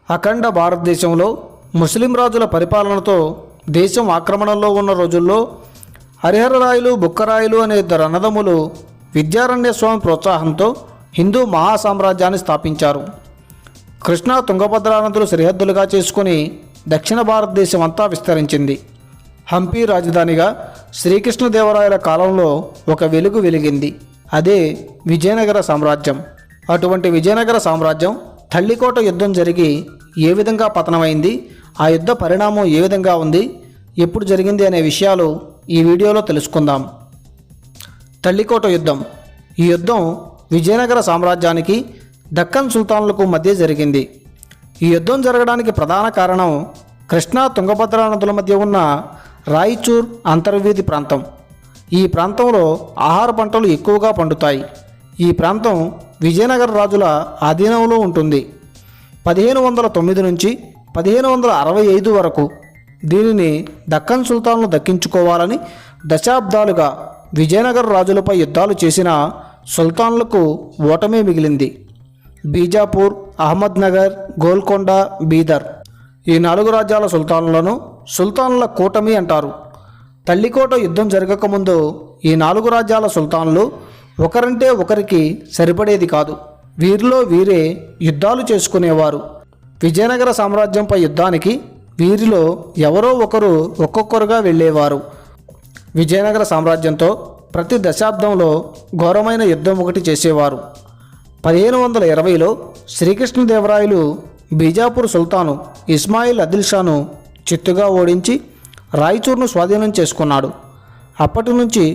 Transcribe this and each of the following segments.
అఖండ భారతదేశంలో ముస్లిం రాజుల పరిపాలనతో దేశం ఆక్రమణలో ఉన్న రోజుల్లో హరిహరరాయలు బుక్కరాయలు అనే ఇద్దరు అన్నదమ్ములు విద్యారణ్య స్వామి ప్రోత్సాహంతో హిందూ మహాసామ్రాజ్యాన్ని స్థాపించారు. కృష్ణా తుంగభద్రా నదులు సరిహద్దులుగా చేసుకుని దక్షిణ భారతదేశం అంతా విస్తరించింది. హంపి రాజధానిగా శ్రీకృష్ణదేవరాయల కాలంలో ఒక వెలుగు వెలిగింది. అదే విజయనగర సామ్రాజ్యం. అటువంటి విజయనగర సామ్రాజ్యం తల్లికోట యుద్ధం జరిగి ఏ విధంగా పతనమైంది, ఆ యుద్ధ పరిణామం ఏ విధంగా ఉంది, ఎప్పుడు జరిగింది అనే విషయాలు ఈ వీడియోలో తెలుసుకుందాం. తల్లికోట యుద్ధం. ఈ యుద్ధం విజయనగర సామ్రాజ్యానికి దక్కన్ సుల్తాన్లకు మధ్య జరిగింది. ఈ యుద్ధం జరగడానికి ప్రధాన కారణం కృష్ణా తుంగభద్రా నదుల మధ్య ఉన్న రాయచూర్ అంతర్వీధి ప్రాంతం. ఈ ప్రాంతంలో ఆహార పంటలు ఎక్కువగా పండుతాయి. ఈ ప్రాంతం విజయనగర రాజుల ఆధీనంలో ఉంటుంది. 1509 నుంచి 1565 వరకు దీనిని దక్కన్ సుల్తాన్లు దక్కించుకోవాలని దశాబ్దాలుగా విజయనగర రాజులపై యుద్ధాలు చేసిన సుల్తాన్లకు ఓటమే మిగిలింది. బీజాపూర్, అహ్మద్నగర్, గోల్కొండ, బీదర్ ఈ 4 రాజ్యాల సుల్తాన్లను సుల్తాన్ల కూటమి అంటారు. తల్లికోట యుద్ధం జరగకముందు ఈ 4 రాజ్యాల సుల్తాన్లు ఒకరంటే ఒకరికి సరిపడేది కాదు. వీరిలో వీరే యుద్ధాలు చేసుకునేవారు. విజయనగర సామ్రాజ్యంపై యుద్ధానికి వీరిలో ఎవరో ఒకరు ఒక్కొక్కరుగా వెళ్ళేవారు. విజయనగర సామ్రాజ్యంతో ప్రతి దశాబ్దంలో ఘోరమైన యుద్ధం ఒకటి చేసేవారు. 1520లో శ్రీకృష్ణదేవరాయలు బీజాపూర్ సుల్తాను ఇస్మాయిల్ ఆదిల్షాను చిత్తుగా ఓడించి రాయచూర్ను స్వాధీనం చేసుకున్నాడు. అప్పటి నుంచి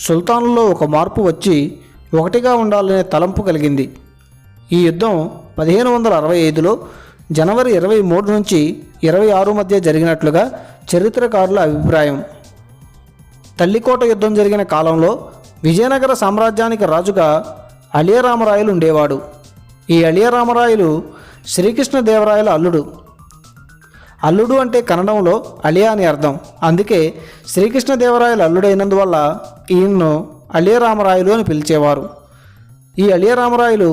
సుల్తాన్లలో ఒక మార్పు వచ్చి ఒకటిగా ఉండాలనే తలంపు కలిగింది. ఈ యుద్ధం 1565లో జనవరి 23 నుంచి 26 మధ్య జరిగినట్లుగా చరిత్రకారుల అభిప్రాయం. తల్లికోట యుద్ధం జరిగిన కాలంలో విజయనగర సామ్రాజ్యానికి రాజుగా అలియరామరాయలు ఉండేవాడు. ఈ అలియరామరాయలు శ్రీకృష్ణదేవరాయల అల్లుడు. అల్లుడు అంటే కన్నడంలో అలియా అని అర్థం. అందుకే శ్రీకృష్ణదేవరాయల అల్లుడైనందువల్ల ఈయన్ను అలియరామరాయలు అని పిలిచేవారు. ఈ అలియరామరాయలు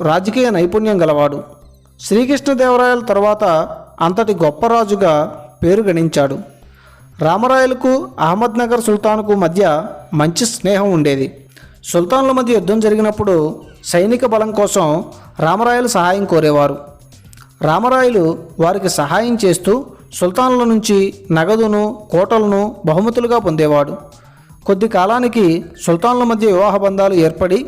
రాజకీయ నైపుణ్యం గలవాడు. శ్రీకృష్ణదేవరాయల తర్వాత అంతటి గొప్ప రాజుగా పేరు గణించాడు. రామరాయలకు అహ్మద్నగర్ సుల్తాన్కు మధ్య మంచి స్నేహం ఉండేది. సుల్తాన్ల మధ్య యుద్ధం జరిగినప్పుడు సైనిక బలం కోసం రామరాయలు సహాయం కోరేవారు. రామరాయలు వారికి సహాయం చేస్తూ సుల్తాన్ల నుంచి నగదును, కోటలను బహుమతులుగా పొందేవాడు. కొద్ది కాలానికి సుల్తాన్ల మధ్య వివాహ బంధాలు ఏర్పడి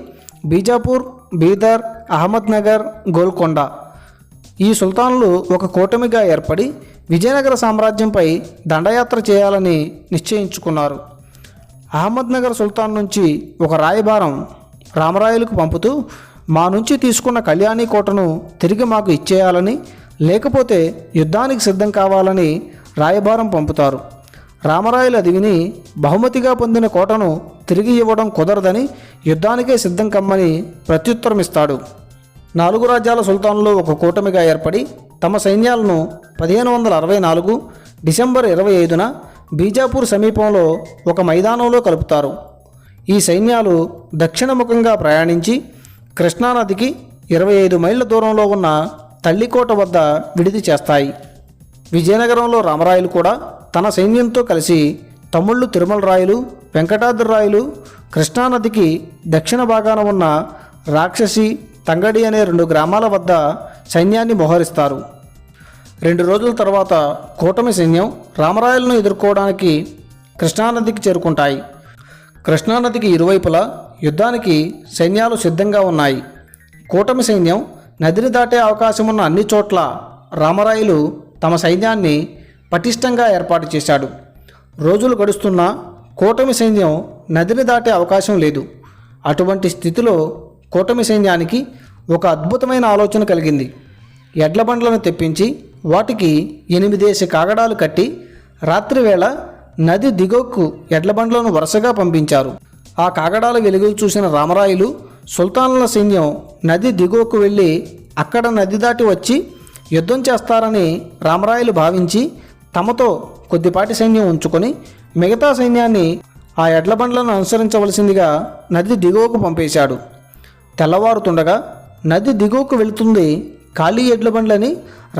బీజాపూర్, బీదర్, అహ్మద్నగర్, గోల్కొండ ఈ సుల్తాన్లు ఒక కూటమిగా ఏర్పడి విజయనగర సామ్రాజ్యంపై దండయాత్ర చేయాలని నిశ్చయించుకున్నారు. అహ్మద్నగర్ సుల్తాన్ నుంచి ఒక రాయబారం రామరాయలకు పంపుతూ మా నుంచి తీసుకున్న కళ్యాణి కోటను తిరిగి మాకు ఇచ్చేయాలని, లేకపోతే యుద్ధానికి సిద్ధం కావాలని రాయబారం పంపుతారు. రామరాయలు అది విని బహుమతిగా పొందిన కోటను తిరిగి ఇవ్వడం కుదరదని యుద్ధానికే సిద్ధం కమ్మని ప్రత్యుత్తరం ఇస్తాడు. 4 రాజ్యాల సుల్తాన్లు ఒక కూటమిగా ఏర్పడి తమ సైన్యాలను 1564 డిసెంబర్ 25న బీజాపూర్ సమీపంలో ఒక మైదానంలో కలుపుతారు. ఈ సైన్యాలు దక్షిణముఖంగా ప్రయాణించి కృష్ణానదికి 25 మైళ్ళ దూరంలో ఉన్న తల్లికోట వద్ద విడిది చేస్తాయి. విజయనగరంలో రామరాయలు కూడా తన సైన్యంతో కలిసి తమ్ముళ్ళు తిరుమల రాయలు, వెంకటాద్రి రాయలు కృష్ణానదికి దక్షిణ భాగాన ఉన్న రాక్షసి, తంగడి అనే 2 గ్రామాల వద్ద సైన్యాన్ని మోహరిస్తారు. 2 రోజుల తర్వాత కూటమి సైన్యం రామరాయలను ఎదుర్కోవడానికి కృష్ణానదికి చేరుకుంటాయి. కృష్ణానదికి ఇరువైపులా యుద్ధానికి సైన్యాలు సిద్ధంగా ఉన్నాయి. కూటమి సైన్యం నదిని దాటే అవకాశం ఉన్న అన్ని చోట్ల రామరాయలు తమ సైన్యాన్ని పటిష్టంగా ఏర్పాటు చేశాడు. రోజులు గడుస్తున్నా కూటమి సైన్యం నదిని దాటే అవకాశం లేదు. అటువంటి స్థితిలో కూటమి సైన్యానికి ఒక అద్భుతమైన ఆలోచన కలిగింది. ఎడ్ల బండ్లను తెప్పించి వాటికి 8 కాగడాలు కట్టి రాత్రివేళ నది దిగువకు ఎడ్ల బండ్లను వరుసగా పంపించారు. ఆ కాగడాల వెలుగులు చూసిన రామరాయలు సుల్తాన్ల సైన్యం నది దిగువకు వెళ్ళి అక్కడ నది దాటి వచ్చి యుద్ధం చేస్తారని రామరాయలు భావించి తమతో కొద్దిపాటి సైన్యం ఉంచుకొని మిగతా సైన్యాన్ని ఆ ఎడ్ల బండ్లను అనుసరించవలసిందిగా నది దిగువకు పంపేశాడు. తెల్లవారుతుండగా నది దిగువకు వెళుతుంది ఖాళీ ఎడ్ల బండ్లని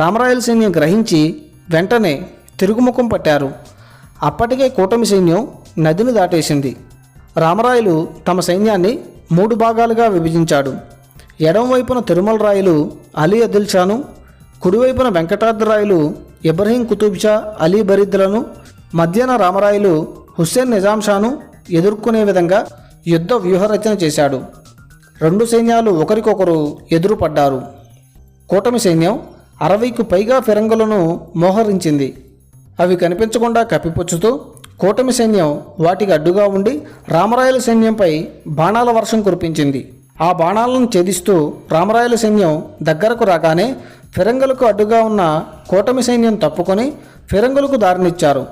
రామరాయల సైన్యం గ్రహించి వెంటనే తిరుగుముఖం పట్టారు. అప్పటికే కూటమి సైన్యం నదిని దాటేసింది. రామరాయలు తమ సైన్యాన్ని 3 భాగాలుగా విభజించాడు. ఎడమవైపున తిరుమల రాయలు అలీ అదిల్ షాను, కుడివైపున వెంకటాద్రి రాయలు ఇబ్రహీం కుతుబ్ షా అలీ బరీద్లను, మధ్యన రామరాయలు హుస్సేన్ నిజాం షాను ఎదుర్కొనే విధంగా యుద్ధ వ్యూహరచన చేశాడు. 2 సైన్యాలు ఒకరికొకరు ఎదురుపడ్డారు. కూటమి సైన్యం 60కు పైగా ఫిరంగులను మోహరించింది. అవి కనిపించకుండా కప్పిపుచ్చుతూ కూటమి సైన్యం వాటికి అడ్డుగా ఉండి రామరాయల సైన్యంపై బాణాల వర్షం కురిపించింది. ఆ బాణాలను ఛేదిస్తూ రామరాయల సైన్యం దగ్గరకు రాగానే ఫిరంగులకు అడ్డుగా ఉన్న కూటమి సైన్యం తప్పుకొని ఫిరంగులకు దారినిచ్చారు.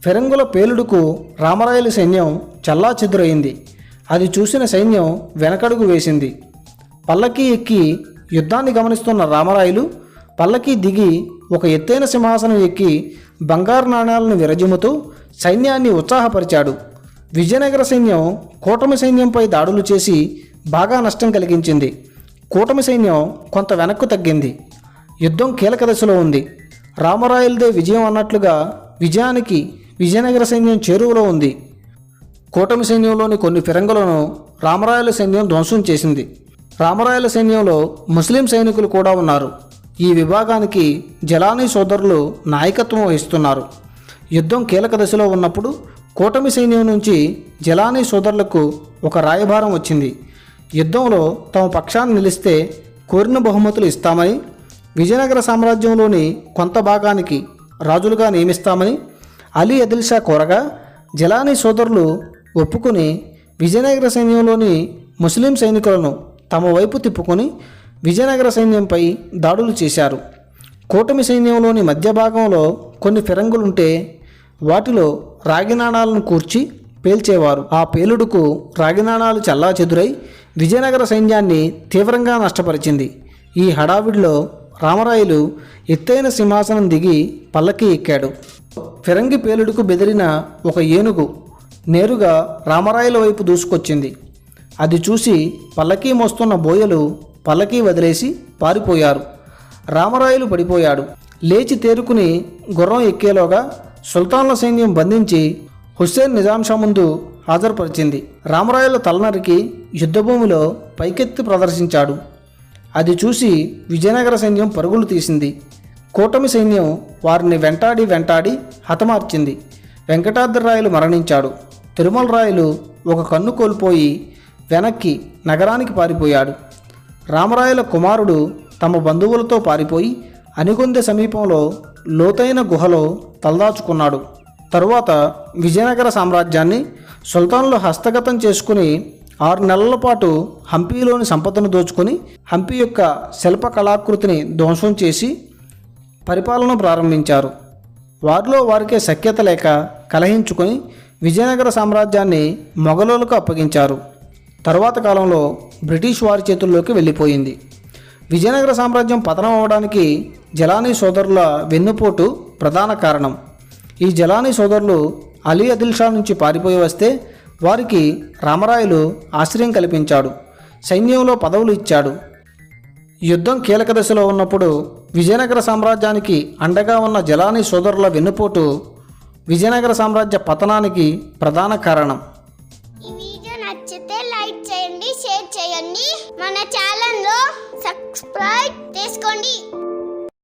ఫిరంగుల పేలుడుకు రామరాయల సైన్యం చల్లాచెదురైంది. అది చూసిన సైన్యం వెనకడుగు వేసింది. పల్లకీ ఎక్కి యుద్ధాన్ని గమనిస్తున్న రామరాయలు పల్లకీ దిగి ఒక ఎత్తైన సింహాసనం ఎక్కి బంగారు నాణాలను విరజిమ్ముతూ సైన్యాన్ని ఉత్సాహపరిచాడు. విజయనగర సైన్యం కూటమి సైన్యంపై దాడులు చేసి బాగా నష్టం కలిగించింది. కూటమి సైన్యం కొంత వెనక్కు తగ్గింది. యుద్ధం కీలక దశలో ఉంది. రామరాయలదే విజయం అన్నట్లుగా విజయానికి విజయనగర సైన్యం చేరువలో ఉంది. కూటమి సైన్యంలోని కొన్ని ఫిరంగులను రామరాయల సైన్యం ధ్వంసం చేసింది. రామరాయల సైన్యంలో ముస్లిం సైనికులు కూడా ఉన్నారు. ఈ విభాగానికి జలానీ సోదరులు నాయకత్వం వహిస్తున్నారు. యుద్ధం కీలక దశలో ఉన్నప్పుడు కూటమి సైన్యం నుంచి జలానీ సోదరులకు ఒక రాయబారం వచ్చింది. యుద్ధంలో తమ పక్షాన్ని నిలిస్తే కోరిన బహుమతులు ఇస్తామని, విజయనగర సామ్రాజ్యంలోని కొంత భాగానికి రాజులుగా నియమిస్తామని అలీ అదిల్ షా కోరగా జలానీ సోదరులు ఒప్పుకుని విజయనగర సైన్యంలోని ముస్లిం సైనికులను తమ వైపు తిప్పుకొని విజయనగర సైన్యంపై దాడులు చేశారు. కూటమి సైన్యంలోని మధ్య భాగంలో కొన్ని ఫిరంగులుంటే వాటిలో రాగి నాణాలను కూర్చి పేల్చేవారు. ఆ పేలుడుకు రాగి నాణాలు చల్లాచెదురై విజయనగర సైన్యాన్ని తీవ్రంగా నష్టపరిచింది. ఈ హడావిడిలో రామరాయలు ఎత్తైన సింహాసనం దిగి పల్లకి ఎక్కాడు. ఫిరంగి పేలుడుకు బెదిరిన ఒక ఏనుగు నేరుగా రామరాయల వైపు దూసుకొచ్చింది. అది చూసి పల్లకీ మోస్తున్న బోయలు పల్లకీ వదిలేసి పారిపోయారు. రామరాయలు పడిపోయాడు. లేచి తేరుకుని గుర్రం ఎక్కేలోగా సుల్తాన్ల సైన్యం బంధించి హుస్సేన్ నిజాం షా ముందు హాజరుపరిచింది. రామరాయల తలనరికి యుద్ధభూమిలో పైకెత్తి ప్రదర్శించాడు. అది చూసి విజయనగర సైన్యం పరుగులు తీసింది. కూటమి సైన్యం వారిని వెంటాడి హతమార్చింది. వెంకటాద్రి రాయలు మరణించాడు. తిరుమల రాయలు ఒక కన్ను కోల్పోయి వెనక్కి నగరానికి పారిపోయాడు. రామరాయల కుమారుడు తమ బంధువులతో పారిపోయి అనిగొందె సమీపంలో లోతైన గుహలో తలదాచుకున్నాడు. తరువాత విజయనగర సామ్రాజ్యాన్ని సుల్తాన్లు హస్తగతం చేసుకుని 6 నెలల పాటు హంపీలోని సంపదను దోచుకొని హంపీ యొక్క శిల్ప కళాకృతిని ధ్వంసం చేసి పరిపాలన ప్రారంభించారు. వారిలో వారికే సఖ్యత లేక కలహించుకొని విజయనగర సామ్రాజ్యాన్ని మొఘలులకు అప్పగించారు. తరువాత కాలంలో బ్రిటిష్ వారి చేతుల్లోకి వెళ్ళిపోయింది. విజయనగర సామ్రాజ్యం పతనం అవడానికి జలానీ సోదరుల వెన్నుపోటు ప్రధాన కారణం. ఈ జలానీ సోదరులు అలీ అదిల్ షా నుంచి పారిపోయి వస్తే వారికి రామరాయలు ఆశ్రయం కల్పించాడు. సైన్యంలో పదవులు ఇచ్చాడు. యుద్ధం కీలక దశలో ఉన్నప్పుడు విజయనగర సామ్రాజ్యానికి అండగా ఉన్న జలానీ సోదరుల వెన్నుపోటు విజయనగర సామ్రాజ్య పతనానికి ప్రధాన కారణం. ఈ వీడియో నచ్చితే లైక్ చేయండి, షేర్ చేయండి, మన ఛానల్లో సబ్స్క్రైబ్ చేసుకోండి.